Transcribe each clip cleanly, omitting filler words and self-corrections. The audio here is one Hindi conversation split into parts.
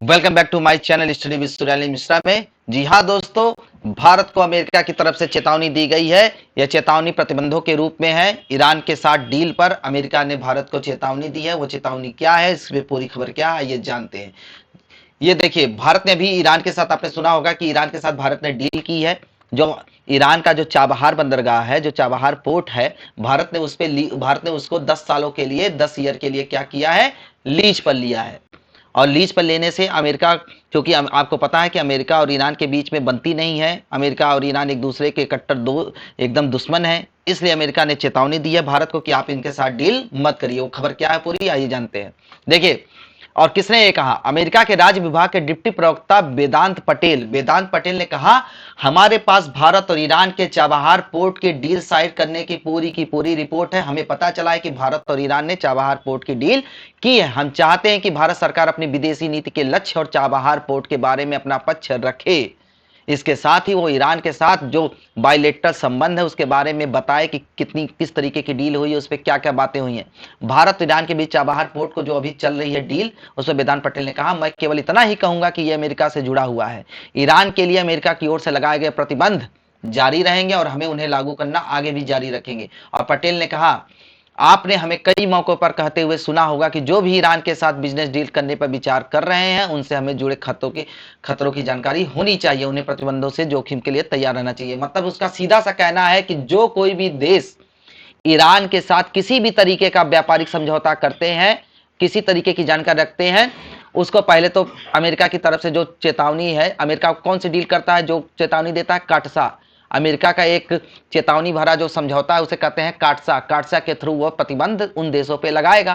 Welcome back to my channel study with Suraili Mishra में। जी हाँ दोस्तों, भारत को अमेरिका की तरफ से चेतावनी दी गई है। यह चेतावनी प्रतिबंधों के रूप में है। ईरान के साथ डील पर अमेरिका ने भारत को चेतावनी दी है। वो चेतावनी क्या है, इसमें पूरी खबर क्या है, ये जानते हैं। ये देखिए, भारत ने भी ईरान के साथ, आपने सुना होगा कि ईरान के साथ भारत ने डील की है। जो ईरान का जो चाबहार बंदरगाह है, जो चाबहार पोर्ट है, भारत ने उसको 10 सालों के लिए, 10 ईयर के लिए क्या किया है, लीज पर लिया है। और लीज पर लेने से अमेरिका, क्योंकि आपको पता है कि अमेरिका और ईरान के बीच में बनती नहीं है। अमेरिका और ईरान एक दूसरे के कट्टर दो एकदम दुश्मन है। इसलिए अमेरिका ने चेतावनी दी है भारत को कि आप इनके साथ डील मत करिए। वो खबर क्या है पूरी, आइए जानते हैं। देखिए, और किसने ये कहा, अमेरिका के राज्य विभाग के डिप्टी प्रवक्ता वेदांत पटेल ने कहा, हमारे पास भारत और ईरान के चाबहार पोर्ट की डील साइन करने की पूरी रिपोर्ट है। हमें पता चला है कि भारत और ईरान ने चाबहार पोर्ट की डील की है। हम चाहते हैं कि भारत सरकार अपनी विदेशी नीति के लक्ष्य और चाबहार पोर्ट के बारे में अपना पक्ष रखे। इसके साथ ही वो ईरान के साथ जो बायलेटरल संबंध है उसके बारे में बताए कि किस तरीके की डील हुई है, उस पर क्या क्या बातें हुई हैं। भारत ईरान के बीच चाबहार पोर्ट को जो अभी चल रही है डील, उसमें वेदांत पटेल ने कहा, मैं केवल इतना ही कहूंगा कि यह अमेरिका से जुड़ा हुआ है। ईरान के लिए अमेरिका की ओर से लगाए गए प्रतिबंध जारी रहेंगे और हमें उन्हें लागू करना आगे भी जारी रखेंगे। और पटेल ने कहा, आपने हमें कई मौकों पर कहते हुए सुना होगा कि जो भी ईरान के साथ बिजनेस डील करने पर विचार कर रहे हैं, उनसे हमें जुड़े खतरों की जानकारी होनी चाहिए। उन्हें प्रतिबंधों से जोखिम के लिए तैयार रहना चाहिए। मतलब उसका सीधा सा कहना है कि जो कोई भी देश ईरान के साथ किसी भी तरीके का व्यापारिक समझौता करते हैं, किसी तरीके की जानकारी रखते हैं, उसको पहले तो अमेरिका की तरफ से जो चेतावनी है, अमेरिका कौन सी डील करता है, जो चेतावनी देता है, काटसा। अमेरिका का एक चेतावनी भरा जो समझौता है उसे कहते हैं काटसा। काटसा के थ्रू वो प्रतिबंध उन देशों पे लगाएगा,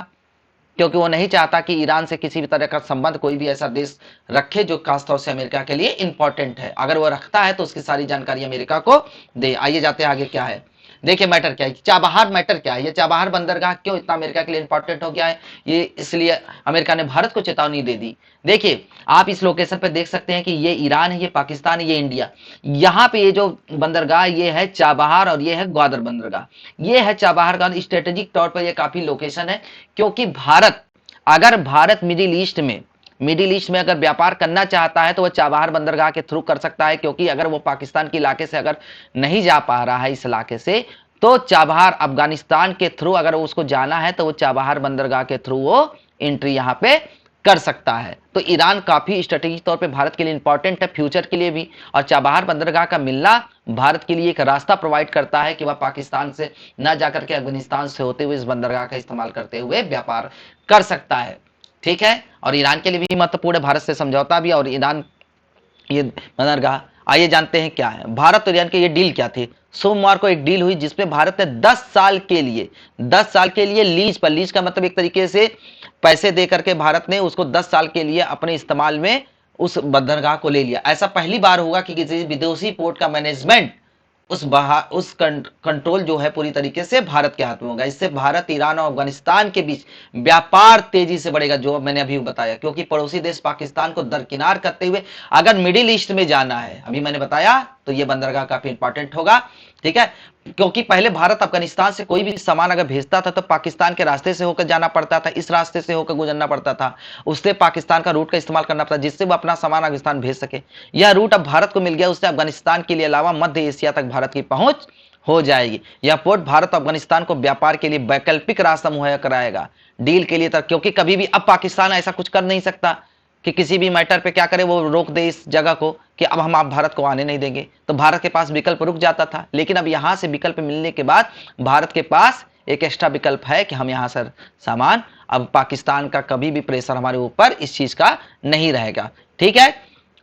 क्योंकि वो नहीं चाहता कि ईरान से किसी भी तरह का संबंध कोई भी ऐसा देश रखे जो खासतौर से अमेरिका के लिए इंपॉर्टेंट है। अगर वो रखता है तो उसकी सारी जानकारी अमेरिका को दे। आइए जाते हैं आगे क्या है। देखिए, मैटर क्या है, चाबहार मैटर क्या है, ये चाबहार बंदरगाह क्यों इतना अमेरिका के लिए इंपॉर्टेंट हो गया है, ये इसलिए अमेरिका ने भारत को चेतावनी दे दी। देखिए, आप इस लोकेशन पे देख सकते हैं कि ये ईरान है, ये पाकिस्तान है, ये इंडिया। यहाँ पे ये जो बंदरगाह, ये है चाबहार और ये है ग्वादर बंदरगाह। ये है चाबहार का स्ट्रेटेजिक तौर पर ये काफी लोकेशन है, क्योंकि भारत मिडिल ईस्ट में अगर व्यापार करना चाहता है तो वह चाबहार बंदरगाह के थ्रू कर सकता है। क्योंकि अगर वो पाकिस्तान के इलाके से अगर नहीं जा पा रहा है इस इलाके से, तो चाबहार अफगानिस्तान के थ्रू अगर उसको जाना है तो वो चाबहार बंदरगाह के थ्रू वो एंट्री यहाँ पे कर सकता है। तो ईरान काफी स्ट्रेटेजिक तौर पे भारत के लिए इंपॉर्टेंट है, फ्यूचर के लिए भी। और चाबहार बंदरगाह का मिलना भारत के लिए एक रास्ता प्रोवाइड करता है कि वह पाकिस्तान से न जाकर के अफगानिस्तान से होते हुए इस बंदरगाह का इस्तेमाल करते हुए व्यापार कर सकता है। ठीक है, और ईरान के लिए भी महत्वपूर्ण है, भारत से समझौता भी और ईरान ये बंदरगाह। आइए जानते हैं क्या है भारत और ईरान की ये डील क्या थी। सोमवार को एक डील हुई जिसमें भारत ने 10 साल के लिए लीज का मतलब एक तरीके से पैसे दे करके भारत ने उसको 10 साल के लिए अपने इस्तेमाल में उस बंदरगाह को ले लिया। ऐसा पहली बार होगा कि किसी विदेशी पोर्ट का मैनेजमेंट, उस कंट्रोल जो है पूरी तरीके से भारत के हाथ में होगा। इससे भारत, ईरान और अफगानिस्तान के बीच व्यापार तेजी से बढ़ेगा, जो मैंने अभी बताया। क्योंकि पड़ोसी देश पाकिस्तान को दरकिनार करते हुए अगर मिडिल ईस्ट में जाना है, अभी मैंने बताया, तो यह बंदरगाह काफी इंपॉर्टेंट होगा। ठीक है, क्योंकि पहले भारत अफगानिस्तान से कोई भी सामान अगर भेजता था तो पाकिस्तान के रास्ते से होकर जाना पड़ता था, इस रास्ते से होकर गुजरना पड़ता था। उससे पाकिस्तान का रूट का इस्तेमाल करना पड़ता, जिससे वो अपना सामान अफगानिस्तान भेज सके। यह रूट अब भारत को मिल गया। उससे अफगानिस्तान के लिए अलावा मध्य एशिया तक भारत की पहुंच हो जाएगी। यह पोर्ट भारत और अफगानिस्तान को व्यापार के लिए वैकल्पिक रास्ता मुहैया कराएगा डील के लिए तक। क्योंकि कभी भी अब पाकिस्तान ऐसा कुछ कर नहीं सकता कि किसी भी मैटर पे क्या करे, वो रोक दे इस जगह को कि अब हम आप भारत को आने नहीं देंगे। तो भारत के पास विकल्प रुक जाता था, लेकिन अब यहां से विकल्प मिलने के बाद भारत के पास एक एक्स्ट्रा विकल्प है कि हम यहां से सामान, अब पाकिस्तान का कभी भी प्रेशर हमारे ऊपर इस चीज का नहीं रहेगा। ठीक है,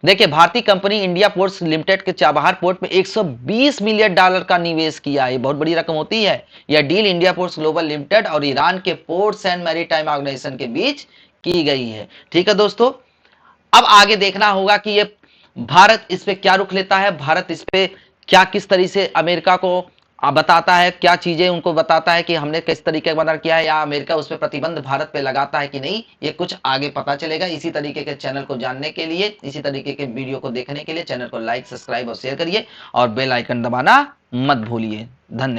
देखिए, भारतीय कंपनी इंडिया पोर्ट्स लिमिटेड के चाबहार पोर्ट में $120 मिलियन का निवेश किया है। बहुत बड़ी रकम होती है। यह deal India ports global limited और ईरान के पोर्ट्स एंड मैरीटाइम ऑर्गेनाइजेशन के बीच की गई है। ठीक है दोस्तों, अब आगे देखना होगा कि ये भारत इस पे क्या रुख लेता है, भारत इस पे क्या, किस तरीके से अमेरिका को बताता है, क्या चीजें उनको बताता है कि हमने किस तरीके का मदद किया है, या अमेरिका उस पर प्रतिबंध भारत पे लगाता है कि नहीं, ये कुछ आगे पता चलेगा। इसी तरीके के चैनल को जानने के लिए, इसी तरीके के वीडियो को देखने के लिए चैनल को लाइक, सब्सक्राइब और शेयर करिए और बेल आइकन दबाना मत भूलिए। धन्यवाद।